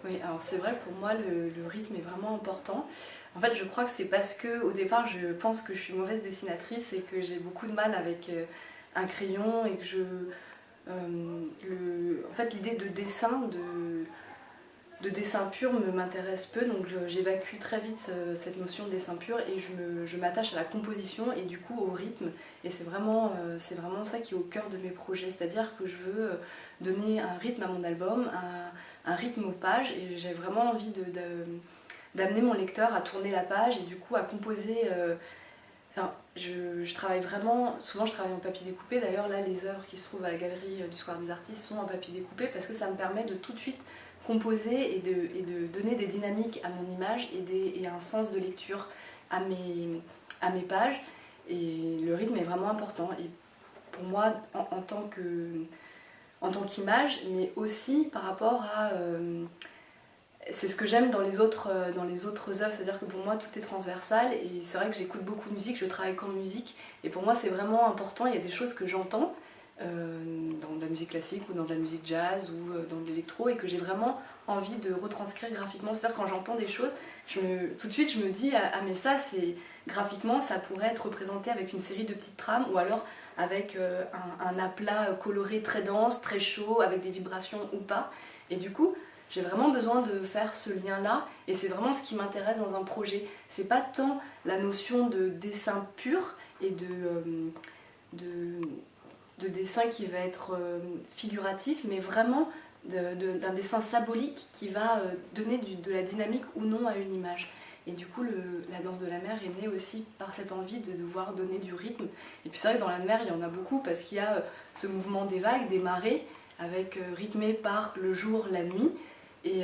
Oui, alors c'est vrai pour moi le rythme est vraiment important. En fait, je crois que c'est parce que au départ, je pense que je suis mauvaise dessinatrice et que j'ai beaucoup de mal avec un crayon et que en fait, l'idée de dessin pur m'intéresse peu, donc j'évacue très vite cette notion de dessin pur et je m'attache à la composition et du coup au rythme. Et c'est vraiment ça qui est au cœur de mes projets, c'est-à-dire que je veux donner un rythme à mon album, un rythme aux pages, et j'ai vraiment envie d'amener mon lecteur à tourner la page et du coup à composer. Enfin, je travaille vraiment, souvent je travaille en papier découpé, d'ailleurs là les œuvres qui se trouvent à la galerie du Square des Artistes sont en papier découpé parce que ça me permet de tout de suite composer et de donner des dynamiques à mon image et un sens de lecture à mes pages, et le rythme est vraiment important. Et pour moi en tant qu'image, mais aussi par rapport à c'est ce que j'aime dans les autres œuvres, c'est-à-dire que pour moi tout est transversal et c'est vrai que j'écoute beaucoup de musique, je travaille qu'en musique et pour moi c'est vraiment important, il y a des choses que j'entends dans de la musique classique ou dans de la musique jazz ou dans de l'électro et que j'ai vraiment envie de retranscrire graphiquement, c'est-à-dire quand j'entends des choses, tout de suite je me dis ah mais ça c'est graphiquement ça pourrait être représenté avec une série de petites trames ou alors avec un aplat coloré très dense, très chaud, avec des vibrations ou pas, et du coup j'ai vraiment besoin de faire ce lien-là et c'est vraiment ce qui m'intéresse dans un projet. C'est pas tant la notion de dessin pur et de dessin qui va être figuratif, mais vraiment d'un dessin symbolique qui va donner de la dynamique ou non à une image. Et du coup, la danse de la mer est née aussi par cette envie de devoir donner du rythme. Et puis c'est vrai que dans la mer, il y en a beaucoup parce qu'il y a ce mouvement des vagues, des marées, avec rythmé par le jour, la nuit. Et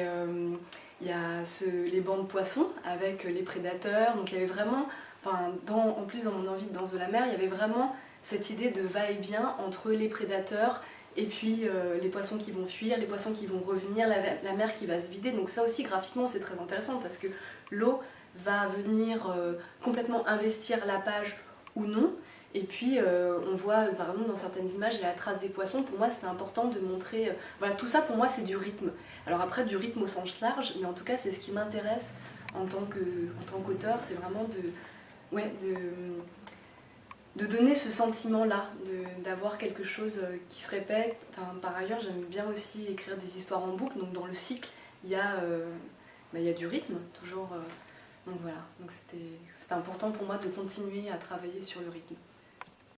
il y a les bancs de poissons avec les prédateurs. Donc il y avait vraiment, enfin, en plus dans mon envie de danse de la mer, il y avait vraiment cette idée de va-et-vient entre les prédateurs et puis les poissons qui vont fuir, les poissons qui vont revenir, la mer qui va se vider. Donc ça aussi graphiquement c'est très intéressant parce que l'eau va venir complètement investir la page ou non. Et puis on voit par exemple dans certaines images la trace des poissons. Pour moi c'était important de montrer, voilà, tout ça pour moi c'est du rythme. Alors après du rythme au sens large, mais en tout cas c'est ce qui m'intéresse en tant qu'auteur, c'est vraiment de donner ce sentiment-là, d'avoir quelque chose qui se répète. Enfin, par ailleurs, j'aime bien aussi écrire des histoires en boucle, donc dans le cycle, il y a du rythme, toujours. Donc voilà, donc c'était important pour moi de continuer à travailler sur le rythme.